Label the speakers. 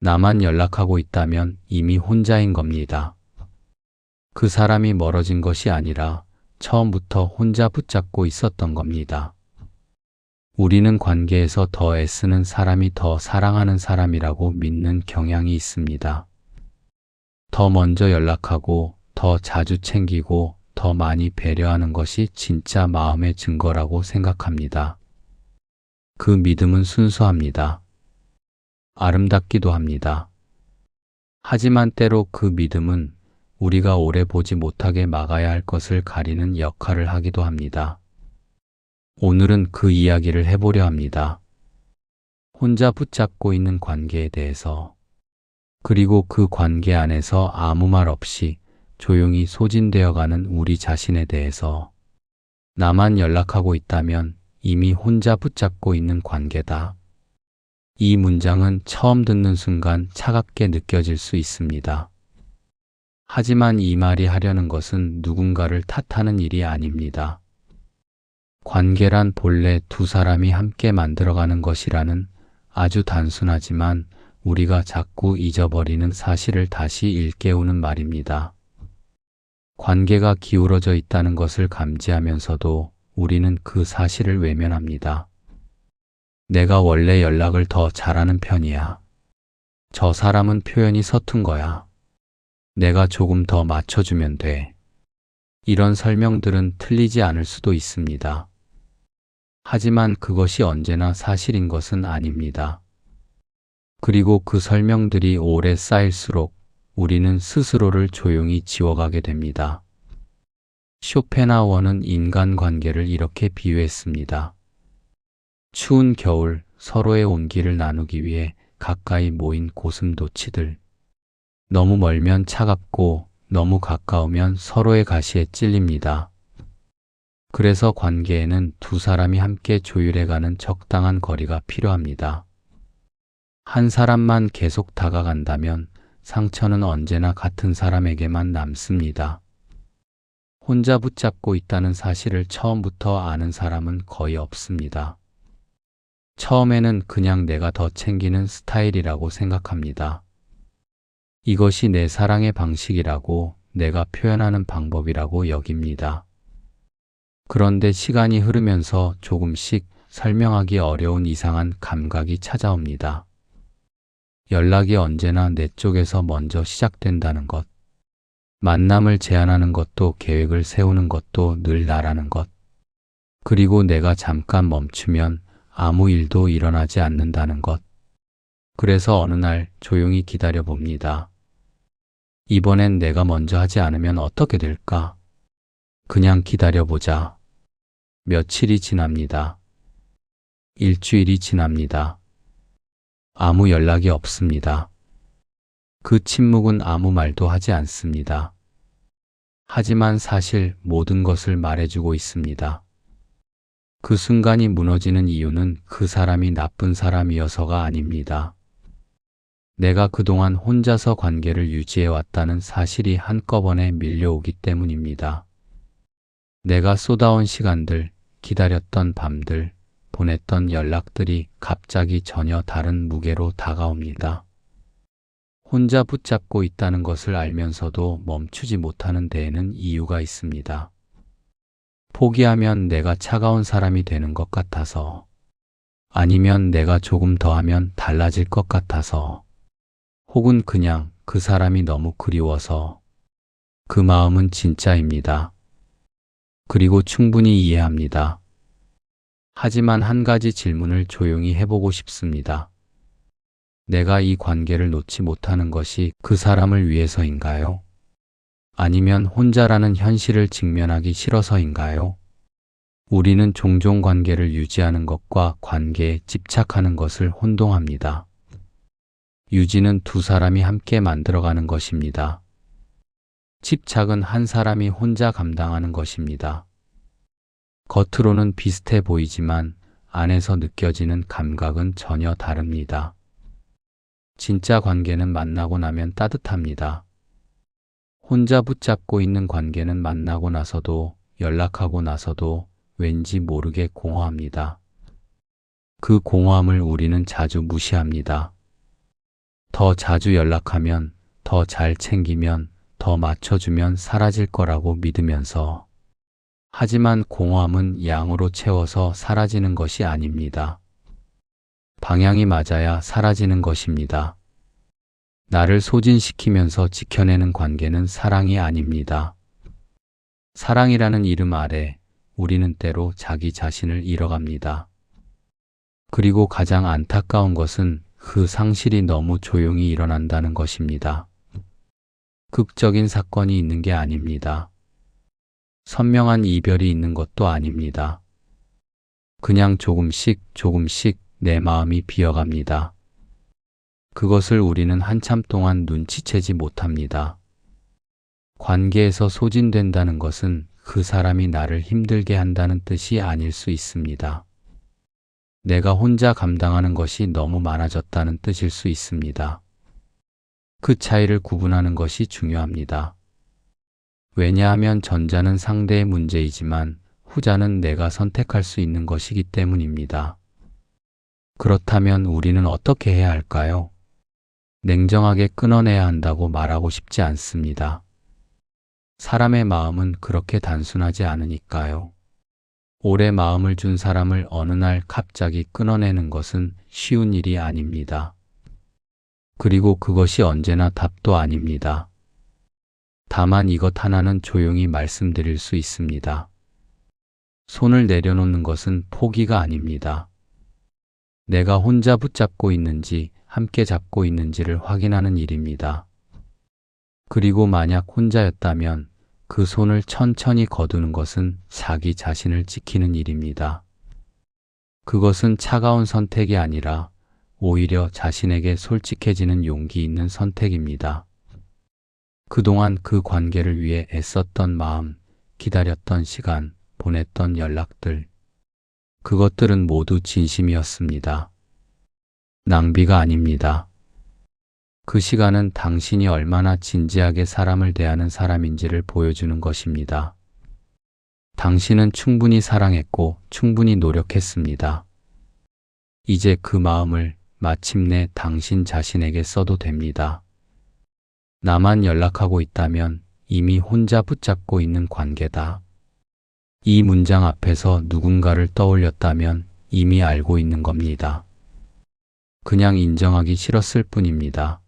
Speaker 1: 나만 연락하고 있다면 이미 혼자인 겁니다. 그 사람이 멀어진 것이 아니라 처음부터 혼자 붙잡고 있었던 겁니다. 우리는 관계에서 더 애쓰는 사람이 더 사랑하는 사람이라고 믿는 경향이 있습니다. 더 먼저 연락하고 더 자주 챙기고 더 많이 배려하는 것이 진짜 마음의 증거라고 생각합니다. 그 믿음은 순수합니다. 아름답기도 합니다. 하지만 때로 그 믿음은 우리가 오래 보지 못하게 막아야 할 것을 가리는 역할을 하기도 합니다. 오늘은 그 이야기를 해보려 합니다. 혼자 붙잡고 있는 관계에 대해서, 그리고 그 관계 안에서 아무 말 없이 조용히 소진되어 가는 우리 자신에 대해서. 나만 연락하고 있다면 이미 혼자 붙잡고 있는 관계다. 이 문장은 처음 듣는 순간 차갑게 느껴질 수 있습니다. 하지만 이 말이 하려는 것은 누군가를 탓하는 일이 아닙니다. 관계란 본래 두 사람이 함께 만들어가는 것이라는 아주 단순하지만 우리가 자꾸 잊어버리는 사실을 다시 일깨우는 말입니다. 관계가 기울어져 있다는 것을 감지하면서도 우리는 그 사실을 외면합니다. 내가 원래 연락을 더 잘하는 편이야. 저 사람은 표현이 서툰 거야. 내가 조금 더 맞춰주면 돼. 이런 설명들은 틀리지 않을 수도 있습니다. 하지만 그것이 언제나 사실인 것은 아닙니다. 그리고 그 설명들이 오래 쌓일수록 우리는 스스로를 조용히 지워가게 됩니다. 쇼펜하우어는 인간관계를 이렇게 비유했습니다. 추운 겨울 서로의 온기를 나누기 위해 가까이 모인 고슴도치들. 너무 멀면 차갑고 너무 가까우면 서로의 가시에 찔립니다. 그래서 관계에는 두 사람이 함께 조율해가는 적당한 거리가 필요합니다. 한 사람만 계속 다가간다면 상처는 언제나 같은 사람에게만 남습니다. 혼자 붙잡고 있다는 사실을 처음부터 아는 사람은 거의 없습니다. 처음에는 그냥 내가 더 챙기는 스타일이라고 생각합니다. 이것이 내 사랑의 방식이라고, 내가 표현하는 방법이라고 여깁니다. 그런데 시간이 흐르면서 조금씩 설명하기 어려운 이상한 감각이 찾아옵니다. 연락이 언제나 내 쪽에서 먼저 시작된다는 것. 만남을 제안하는 것도 계획을 세우는 것도 늘 나라는 것. 그리고 내가 잠깐 멈추면 아무 일도 일어나지 않는다는 것. 그래서 어느 날 조용히 기다려 봅니다. 이번엔 내가 먼저 하지 않으면 어떻게 될까? 그냥 기다려보자. 며칠이 지납니다. 일주일이 지납니다. 아무 연락이 없습니다. 그 침묵은 아무 말도 하지 않습니다. 하지만 사실 모든 것을 말해주고 있습니다. 그 순간이 무너지는 이유는 그 사람이 나쁜 사람이어서가 아닙니다. 내가 그동안 혼자서 관계를 유지해왔다는 사실이 한꺼번에 밀려오기 때문입니다. 내가 쏟아온 시간들, 기다렸던 밤들, 보냈던 연락들이 갑자기 전혀 다른 무게로 다가옵니다. 혼자 붙잡고 있다는 것을 알면서도 멈추지 못하는 데에는 이유가 있습니다. 포기하면 내가 차가운 사람이 되는 것 같아서, 아니면 내가 조금 더 하면 달라질 것 같아서, 혹은 그냥 그 사람이 너무 그리워서. 그 마음은 진짜입니다. 그리고 충분히 이해합니다. 하지만 한 가지 질문을 조용히 해보고 싶습니다. 내가 이 관계를 놓지 못하는 것이 그 사람을 위해서인가요? 아니면 혼자라는 현실을 직면하기 싫어서인가요? 우리는 종종 관계를 유지하는 것과 관계에 집착하는 것을 혼동합니다. 유지는 두 사람이 함께 만들어가는 것입니다. 집착은 한 사람이 혼자 감당하는 것입니다. 겉으로는 비슷해 보이지만 안에서 느껴지는 감각은 전혀 다릅니다. 진짜 관계는 만나고 나면 따뜻합니다. 혼자 붙잡고 있는 관계는 만나고 나서도, 연락하고 나서도 왠지 모르게 공허합니다. 그 공허함을 우리는 자주 무시합니다. 더 자주 연락하면, 더 잘 챙기면, 더 맞춰주면 사라질 거라고 믿으면서. 하지만 공허함은 양으로 채워서 사라지는 것이 아닙니다. 방향이 맞아야 사라지는 것입니다. 나를 소진시키면서 지켜내는 관계는 사랑이 아닙니다. 사랑이라는 이름 아래 우리는 때로 자기 자신을 잃어갑니다. 그리고 가장 안타까운 것은 그 상실이 너무 조용히 일어난다는 것입니다. 극적인 사건이 있는 게 아닙니다. 선명한 이별이 있는 것도 아닙니다. 그냥 조금씩 조금씩 내 마음이 비어갑니다. 그것을 우리는 한참 동안 눈치채지 못합니다. 관계에서 소진된다는 것은 그 사람이 나를 힘들게 한다는 뜻이 아닐 수 있습니다. 내가 혼자 감당하는 것이 너무 많아졌다는 뜻일 수 있습니다. 그 차이를 구분하는 것이 중요합니다. 왜냐하면 전자는 상대의 문제이지만 후자는 내가 선택할 수 있는 것이기 때문입니다. 그렇다면 우리는 어떻게 해야 할까요? 냉정하게 끊어내야 한다고 말하고 싶지 않습니다. 사람의 마음은 그렇게 단순하지 않으니까요. 오래 마음을 준 사람을 어느 날 갑자기 끊어내는 것은 쉬운 일이 아닙니다. 그리고 그것이 언제나 답도 아닙니다. 다만 이것 하나는 조용히 말씀드릴 수 있습니다. 손을 내려놓는 것은 포기가 아닙니다. 내가 혼자 붙잡고 있는지 함께 잡고 있는지를 확인하는 일입니다. 그리고 만약 혼자였다면 그 손을 천천히 거두는 것은 자기 자신을 지키는 일입니다. 그것은 차가운 선택이 아니라 오히려 자신에게 솔직해지는 용기 있는 선택입니다. 그동안 그 관계를 위해 애썼던 마음, 기다렸던 시간, 보냈던 연락들, 그것들은 모두 진심이었습니다. 낭비가 아닙니다. 그 시간은 당신이 얼마나 진지하게 사람을 대하는 사람인지를 보여주는 것입니다. 당신은 충분히 사랑했고 충분히 노력했습니다. 이제 그 마음을 마침내 당신 자신에게 써도 됩니다. 나만 연락하고 있다면 이미 혼자 붙잡고 있는 관계다. 이 문장 앞에서 누군가를 떠올렸다면 이미 알고 있는 겁니다. 그냥 인정하기 싫었을 뿐입니다.